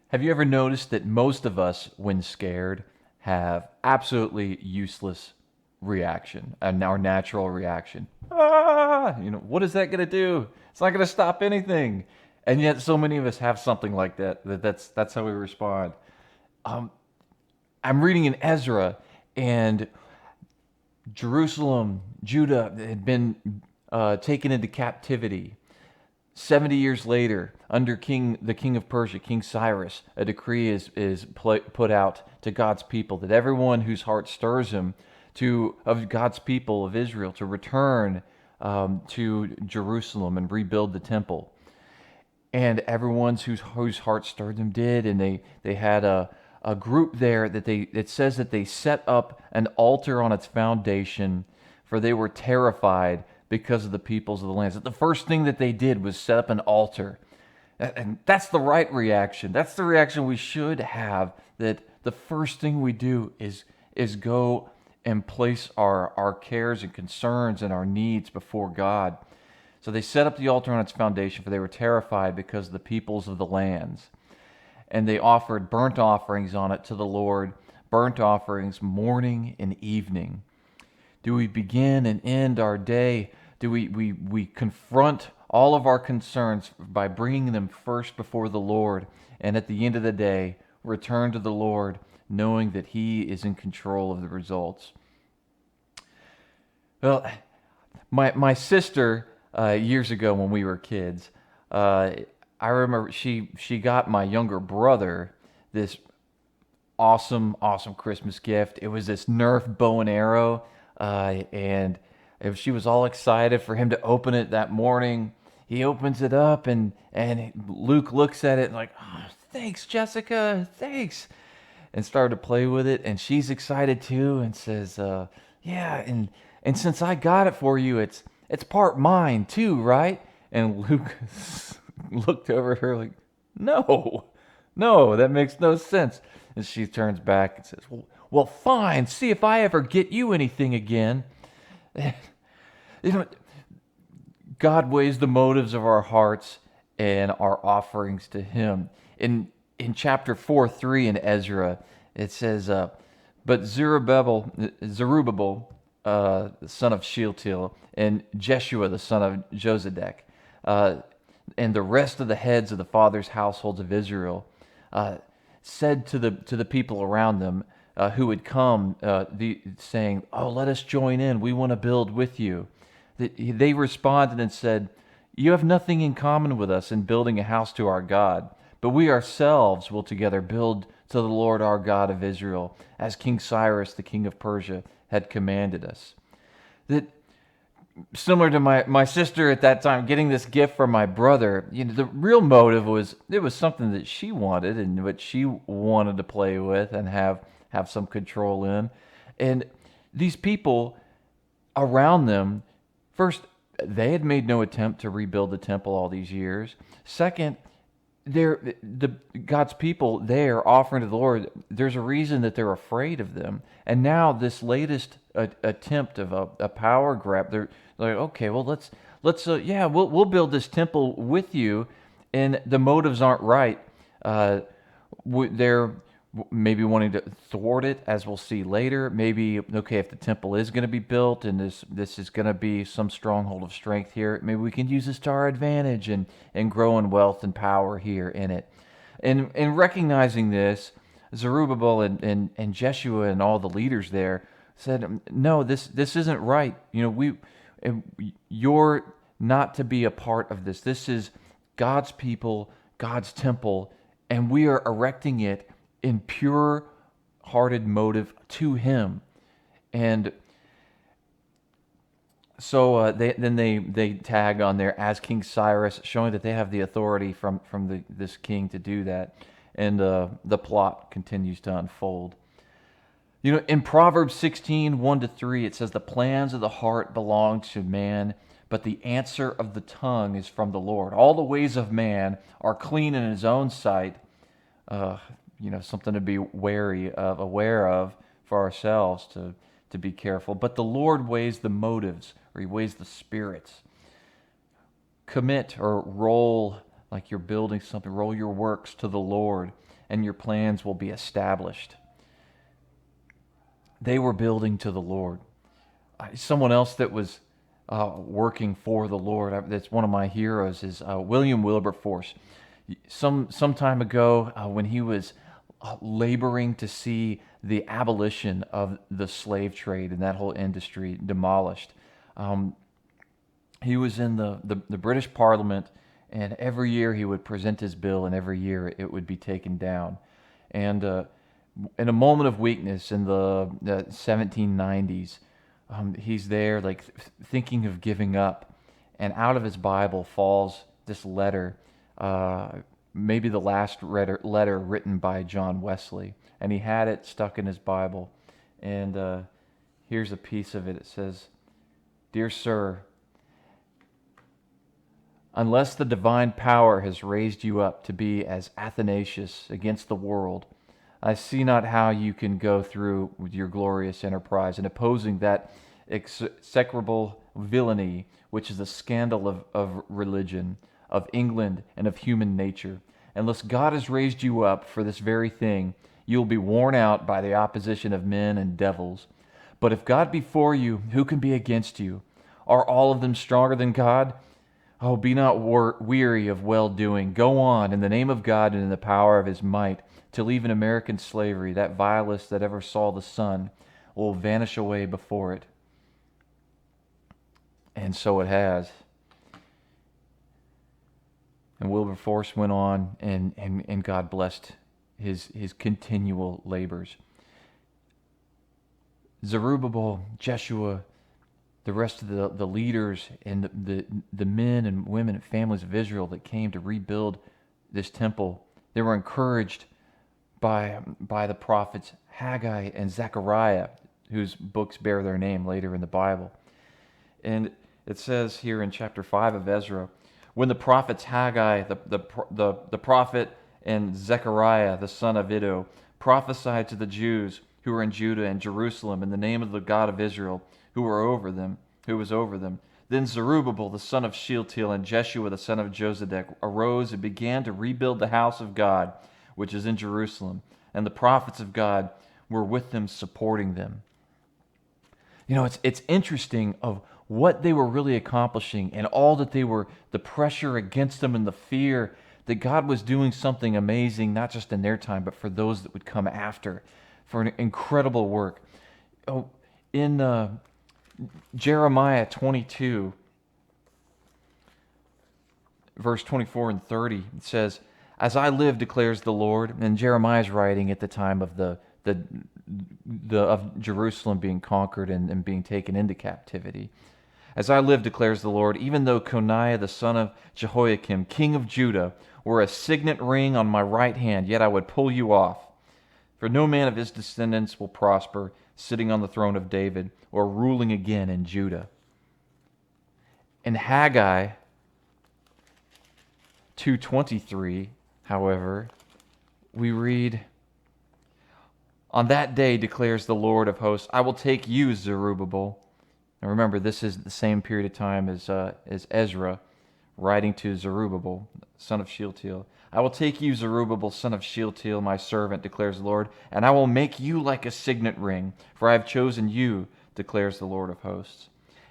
Have you ever noticed that most of us, when scared, have absolutely useless reaction, and our natural reaction? Ah, what is that going to do? It's not going to stop anything. And yet, so many of us have something like that. That's how we respond. I'm reading in Ezra, and Jerusalem, Judah had been taken into captivity. 70 years later, under the king of Persia, King Cyrus, a decree is put out to God's people that everyone whose heart stirs him of God's people of Israel to return to Jerusalem and rebuild the temple. And everyone's whose heart stirred them did, and they had a group there that it says that they set up an altar on its foundation, for they were terrified because of the peoples of the lands. That the first thing that they did was set up an altar. And that's the right reaction. That's the reaction we should have, that the first thing we do is go and place our cares and concerns and our needs before God. So they set up the altar on its foundation, for they were terrified because of the peoples of the lands. And they offered burnt offerings on it to the Lord, burnt offerings morning and evening. Do we begin and end our day? Do we confront all of our concerns by bringing them first before the Lord, and at the end of the day, return to the Lord, knowing that He is in control of the results? Well, my sister, years ago when we were kids, I remember she got my younger brother this awesome Christmas gift. It was this Nerf bow and arrow, and she was all excited for him to open it that morning. He opens it up, and Luke looks at it and like, oh, thanks, Jessica, thanks, and started to play with it. And she's excited too, and says, yeah, and since I got it for you, it's part mine too, right? And Luke looked over at her like, no, no, that makes no sense. And she turns back and says, well, fine. See if I ever get you anything again. You know, God weighs the motives of our hearts and our offerings to Him. In chapter 4:3 in Ezra, it says, but Zerubbabel, the son of Shealtiel, and Jeshua, the son of Josedek, and the rest of the heads of the fathers' households of Israel, said to the people around them who would come, saying, "Oh, let us join in. We want to build with you." They responded and said, "You have nothing in common with us in building a house to our God, but we ourselves will together build to the Lord our God of Israel, as King Cyrus, the king of Persia, had commanded us." That, similar to my sister at that time getting this gift from my brother, the real motive was it was something that she wanted and what she wanted to play with and have some control in. And these people around them, first, they had made no attempt to rebuild the temple all these years. Second, God's people there offering to the Lord, there's a reason that they're afraid of them. And now this latest attempt of a power grab, they're like, okay, well yeah, we'll build this temple with you, and the motives aren't right. They're maybe wanting to thwart it, as we'll see later. Maybe, okay, if the temple is going to be built and this is going to be some stronghold of strength here, maybe we can use this to our advantage and grow in wealth and power here in it. And recognizing this, Zerubbabel and Jeshua and all the leaders there said, no, this isn't right. You're not to be a part of this. This is God's people, God's temple, and we are erecting it in pure hearted motive to Him. And so they tag on there as King Cyrus, showing that they have the authority from this king to do that. And the plot continues to unfold. In Proverbs 16, 1-3, it says, the plans of the heart belong to man, but the answer of the tongue is from the Lord. All the ways of man are clean in his own sight. Something to be aware of for ourselves to be careful. But the Lord weighs the motives, or He weighs the spirits. Commit or roll, like you're building something, roll your works to the Lord, and your plans will be established. They were building to the Lord. Someone else that was working for the Lord, that's one of my heroes, is William Wilberforce. Some time ago, when he was laboring to see the abolition of the slave trade and that whole industry demolished, he was in the British Parliament, and every year he would present his bill, and every year it would be taken down. And in a moment of weakness in the 1790s, he's there, like thinking of giving up, and out of his Bible falls this letter, maybe the last letter written by John Wesley, and he had it stuck in his Bible. And here's a piece of it. It says, "Dear Sir, unless the divine power has raised you up to be as Athanasius against the world, I see not how you can go through with your glorious enterprise in opposing that execrable villainy which is a scandal of religion, of England, and of human nature. Unless God has raised you up for this very thing, you will be worn out by the opposition of men and devils. But if God be for you, who can be against you? Are all of them stronger than God? Oh, be not weary of well-doing. Go on in the name of God and in the power of his might, till even American slavery, that vilest that ever saw the sun, will vanish away before it." And so it has. And Wilberforce went on, and God blessed his continual labors. Zerubbabel, Jeshua, the rest of the leaders and the men and women and families of Israel that came to rebuild this temple, they were encouraged by the prophets Haggai and Zechariah, whose books bear their name later in the Bible. And it says here in chapter 5 of Ezra, when the prophets Haggai, the prophet, and Zechariah, the son of Iddo, prophesied to the Jews who were in Judah and Jerusalem in the name of the God of Israel, who was over them. Then Zerubbabel, the son of Shealtiel, and Jeshua, the son of Josedek, arose and began to rebuild the house of God, which is in Jerusalem. And the prophets of God were with them, supporting them. You know, it's interesting of what they were really accomplishing, and all that the pressure against them and the fear that God was doing something amazing, not just in their time, but for those that would come after, for an incredible work. Oh, in Jeremiah 22, verse 24 and 30, it says, "As I live, declares the Lord," and Jeremiah's writing at the time of of Jerusalem being conquered and being taken into captivity. "As I live, declares the Lord, even though Coniah the son of Jehoiakim, king of Judah, were a signet ring on my right hand, yet I would pull you off. For no man of his descendants will prosper, sitting on the throne of David, or ruling again in Judah." In Haggai 2:23, however, we read, "On that day, declares the Lord of hosts, I will take you, Zerubbabel." Now remember, this is the same period of time as Ezra writing to Zerubbabel, son of Shealtiel. "I will take you, Zerubbabel, son of Shealtiel, my servant, declares the Lord, and I will make you like a signet ring, for I have chosen you, declares the Lord of hosts."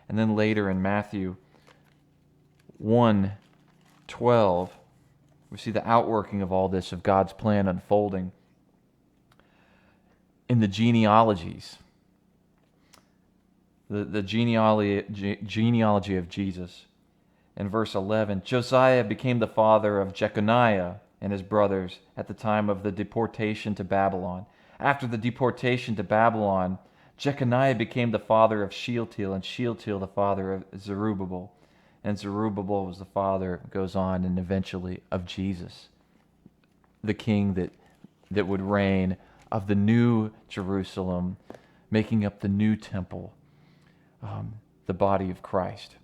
And then later in Matthew 1:12, we see the outworking of all this, of God's plan unfolding in the genealogies. The genealogy of Jesus. In verse 11, "Josiah became the father of Jeconiah and his brothers at the time of the deportation to Babylon. After the deportation to Babylon, Jeconiah became the father of Shealtiel, and Shealtiel the father of Zerubbabel. And Zerubbabel was the father," goes on, "and eventually of Jesus, the king that would reign, of the new Jerusalem, making up the new temple, the body of Christ."